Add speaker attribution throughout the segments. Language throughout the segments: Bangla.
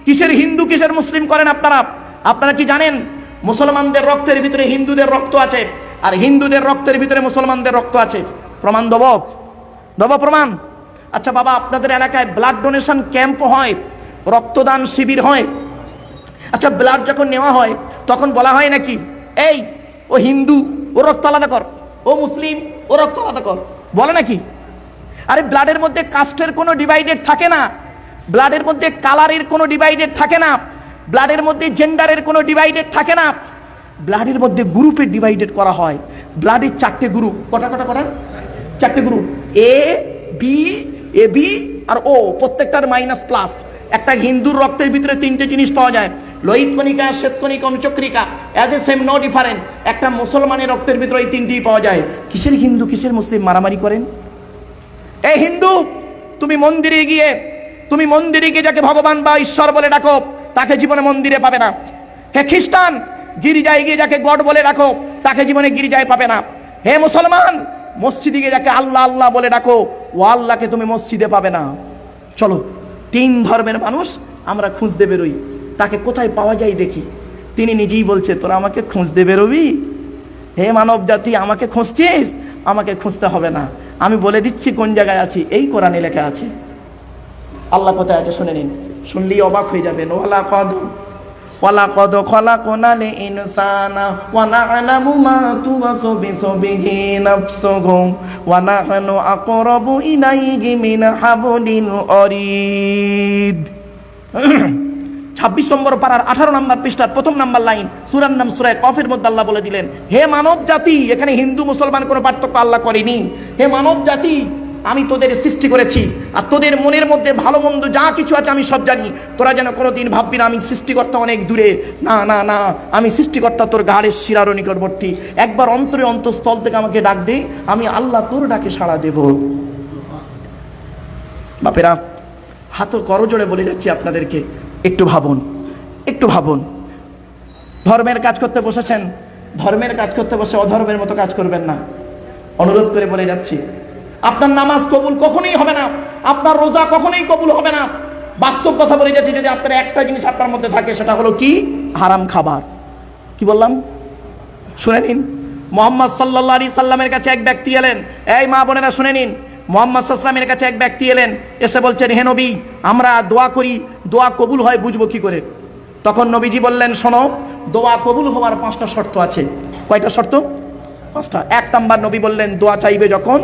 Speaker 1: কিসের হিন্দু কিসের মুসলিম করেন আপনারা? আপনারা কি জানেন মুসলমানদের রক্তের ভিতরে হিন্দুদের রক্ত আছে, আর হিন্দুদের রক্তের ভিতরে মুসলমানদের রক্ত আছে? প্রমাণ দেব? দেব প্রমাণ? আচ্ছা বাবা, আপনাদের এলাকায় ব্লাড ডোনেশন ক্যাম্প হয়, রক্তদান শিবির হয়। আচ্ছা, ব্লাড যখন নেওয়া হয় তখন বলা হয় নাকি এই ও হিন্দু, ও রক্ত আলাদা কর, ও মুসলিম, ও রক্ত আলাদা কর, বলে নাকি? আরে ব্লাডের মধ্যে কাস্টের কোনো ডিভাইডেড থাকে না, ব্লাডের মধ্যে কালারের কোনো ডিভাইডেড থাকে না, ব্লাডের মধ্যে জেন্ডারের কোনো ডিভাইডেড থাকে না, ব্লাডের মধ্যে গ্রুপে ডিভাইডেড করা হয়। ব্লাডের 4টে গ্রুপ, কটা 4টে গ্রুপ, এ বি আর ও, প্রত্যেকটার মাইনাস প্লাস। একটা হিন্দুর রক্তের ভিতরে 3টে জিনিস পাওয়া যায়, লোহিত কণিকা, শ্বেত কণিকা, অনুচক্রিকা, as a same no difference. একটা মুসলমানের রক্তের ভিতরে এই 3টিই পাওয়া যায়। কিসের হিন্দু কিসের মুসলিম মারামারি করেন? এই হিন্দু, তুমি মন্দিরে গিয়ে যাকে ভগবান বা ঈশ্বর বলে ডাকো তাকে জীবনে মন্দিরে পাবে না। হে খ্রিস্টান, গির্জায় গিয়ে যাকে গড বলে ডাকো তাকে জীবনে গির্জায় পাবে না। হে মুসলমান, মসজিদে গিয়ে যাকে আল্লাহ আল্লাহ বলে ডাকো ও আল্লাহকে তুমি মসজিদে পাবে না। চলো 3 ধর্মের মানুষ আমরা খুঁজতে বেরোই, তাকে কোথায় পাওয়া যায় দেখি। তিনি নিজেই বলছে, তোরা আমাকে খুঁজতে বেরোবি? হে মানব জাতি, আমাকে খুঁজছিস? আমাকে খুঁজতে হবে না, আমি বলে দিচ্ছি কোন জায়গায় আছি। এই কোরআনে লেখা আছে। আল্লাহ কোথায় আছে শুনে নিন, শুনলেই অবাক হয়ে যাবেন। ওয়ালাকাদ খলাকনাল ইনসানা ওয়া না'লামু মা তুওয়াসবিসু বিহি নাফসুহু ওয়া নাহনু আকরাবু ইলাইহি মিন হাবলিল ওয়ারিদ। 26 নম্বর পারার 18 নম্বর পৃষ্ঠার 1 নম্বর লাইন, সূরার নাম সূরা কফের মধ্যে আল্লাহ বলে দিলেন, হে মানব জাতি, এখানে হিন্দু মুসলমান কোনো পার্থক্য আল্লাহ করেনি। হে মানব জাতি, আমি তোদের সৃষ্টি করেছি, আর তোদের মনের মধ্যে ভালো মন্দ যা কিছু আছে আমি সব জানি। তোরা যেন কোনোদিন ভাববি না আমি সৃষ্টিকর্তা অনেক দূরে। না না না, আমি সৃষ্টিকর্তা তোর ঘাড়ের শিরারও নিকটবর্তী। একবার অন্তরে অন্তঃস্থল থেকে আমাকে ডাক দে, আমি আল্লাহ তোর ডাকে সাড়া দেব। বাপেরা, হাত করজোড়ে বলে যাচ্ছি আপনাদেরকে, একটু ভাবুন। ধর্মের কাজ করতে বসেছেন, ধর্মের কাজ করতে বসে অধর্মের মতো কাজ করবেন না। অনুরোধ করে বলে যাচ্ছি, আপনার নামাজ কবুল কখনোই হবে না, আপনার রোজা কখনোই কবুল হবে না। বাস্তব কথা বলে যাচ্ছি, যদি আপনার একটা জিনিস আপনার মধ্যে থাকে, সেটা হলো কি? হারাম খাবার। কি বললাম শুনে নিন। মুহাম্মদ সাল্লাল্লাহু আলাইহি সাল্লামের কাছে এক ব্যক্তি এলেন। এই মা বোনেরা শুনে নিন, মুহাম্মদ সাল্লাল্লাহু আলাইহি সাল্লামের কাছে এক ব্যক্তি এলেন, এসে বলছেন, হে নবী, আমরা দোয়া করি, দোয়া কবুল হয় বুঝবো কি করে? তখন নবীজি বললেন, শোনো, দোয়া কবুল হওয়ার 5টা শর্ত আছে। কয়টা শর্ত? 5টা। 1 নাম্বার, নবী বললেন, দোয়া চাইবে যখন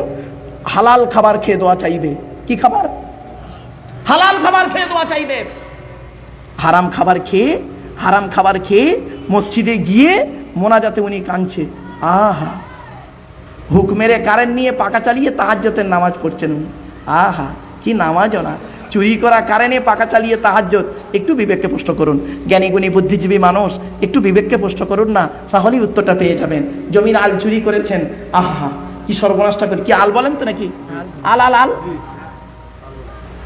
Speaker 1: হালাল খাবার খেয়ে দোয়া চাইবে। কি খাবার? হালাল খাবার খেয়ে দোয়া চাইবে। হারাম খাবার খেয়ে মসজিদে গিয়ে মোনাজাতে উনি কাঁদছে, আহা, হুক মেরে কারেন্ট নিয়ে পাকা চালিয়ে তাহাজ্জুদের নামাজ পড়ছেন উনি। আহা, কি নামাজও না, চুরি করা কারেন্টে পাকা চালিয়ে তাহাজ্জুদ। একটু বিবেককে প্রশ্ন করুন, জ্ঞানী গুণী বুদ্ধিজীবী মানুষ, একটু বিবেককে প্রশ্ন করুন না, তাহলেই উত্তরটা পেয়ে যাবেন। জমির আল চুরি করেছেন, আহা, কি সর্বনাশটা করে। কি আল বলেন তো নাকি? আল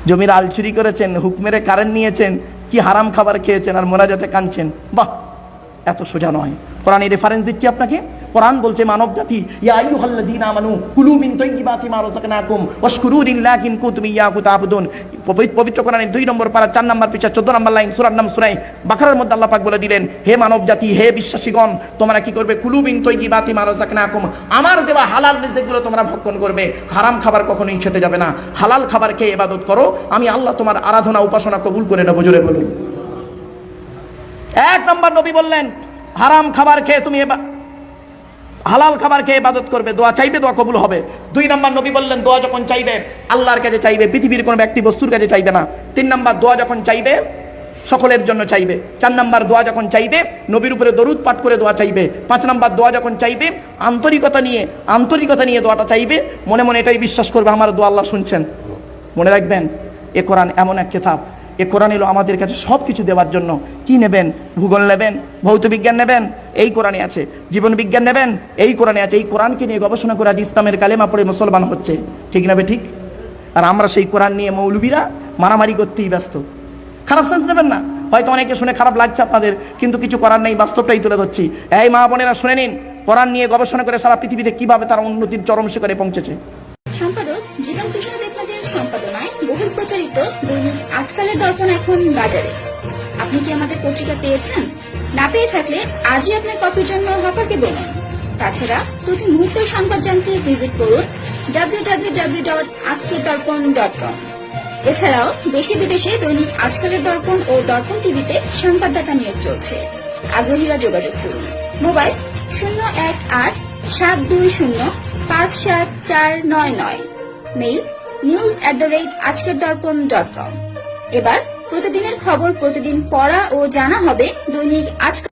Speaker 1: জমির আল চুরি করেছেন, হুক মেরে কারেন্ট নিয়েছেন, কি হারাম খাবার খেয়েছেন, আর মোনাজাতে কাঁদছেন। বাহ, এত সোজা নয়। কোরআনে রেফারেন্স দিচ্ছি আপনাকে। কোরআন বলছে, মানব জাতি, ইয়া আইয়ুহাল্লাযীনা আমানু কুলু মিন তাইয়্যিবাতি মা রাযাকনাকুম ওয়াশকুরু লিল্লাহি ইন কুনতুম ইয়্যাহু তা'বুদুন। পবিত্র কোরআনের 2 নম্বর পারা 4 নম্বর পৃষ্ঠা 14 নম্বর লাইন, সূরার নাম সূরা বাকারার মধ্যে আল্লাহ পাক বলে দিলেন, হে মানব জাতি, হে বিশ্বাসীগণ, তোমরা কি করবে? কুলু মিন তাইয়্যিবাতি মা রাযাকনাকুম, আমার দেওয়া হালাল রিজিকগুলো তোমরা ভক্ষণ করবে। হারাম খাবার কখনোই খেতে যাবে না। হালাল খাবার খেয়ে ইবাদত করো, আমি আল্লাহ তোমার আরাধনা উপাসনা কবুল করে নেব। জোরে বলুন। 1 নম্বর, নবী বললেন, হারাম খাবার খেয়ে তুমি হালাল খাবার খেয়ে ইবাদত করবে, দোয়া চাইবে, দোয়া কবুল হবে। 2 নম্বর, নবী বললেন, দোয়া যখন চাইবে আল্লাহর কাছে চাইবে, পৃথিবীর কোনো ব্যক্তি বস্তুর কাছে চাইবে না। 3 নম্বর, দোয়া যখন চাইবে সকলের জন্য চাইবে। 4 নম্বর, দোয়া যখন চাইবে নবীর উপরে দরুদ পাঠ করে দোয়া চাইবে। 5 নম্বর, দোয়া যখন চাইবে আন্তরিকতা নিয়ে দোয়াটা চাইবে, মনে মনে এটাই বিশ্বাস করবে আমার দোয়া আল্লাহ শুনছেন। মনে রাখবেন, এ কোরআন এমন এক কিতাব, এ কোরআন এলো আমাদের কাছে সব কিছু দেওয়ার জন্য। কি নেবেন? ভূগোল নেবেন, ভৌত বিজ্ঞান নেবেন, এই কোরআনে আছে। জীবন বিজ্ঞান নেবেন, এই কোরআনে আছে। এই কোরআনকে নিয়ে গবেষণা করে আজ ইসলামের কালেমা পড়ে মুসলমান হচ্ছে, ঠিক না? ঠিক। আর আমরা সেই কোরআন নিয়ে মৌলবীরা মারামারি করতেই ব্যস্ত। খারাপ সেন্স নেবেন না, হয়তো অনেকে শুনে খারাপ লাগছে আপনাদের, কিন্তু কিছু করার নেই, বাস্তবটাই তুলে ধরছি। এই মা বোনেরা শুনে নিন, কোরআন নিয়ে গবেষণা করে সারা পৃথিবীতে কিভাবে তারা উন্নতির চরম শিখরে পৌঁছেছে।
Speaker 2: সম্পাদক জীবন কৃষ্ণ দেবনাথের সম্পাদনায় বহুল প্রচারিত দৈনিক আজকালের দর্পণ এখন বাজারে। আপনি কি আমাদের পত্রিকা পেয়েছেন? না পেয়ে থাকলে আজই আপনার কপির জন্য হকারকে বলুন। তাছাড়া প্রতি মুহূর্তের সংবাদ জানতে ভিজিট করুন www.ajkerdorpon.com। এছাড়াও দেশে বিদেশে দৈনিক আজকালের দর্পণ ও দর্পণ টিভিতে সংবাদদাতা নিয়োগ চলছে। আগ্রহীরা যোগাযোগ করুন। মোবাইল 018-720-57499। Mail news@ajkerdorpon.com। এবার প্রতিদিনের খবর প্রতিদিন পড়া ও জানা হবে দৈনিক আজকাল।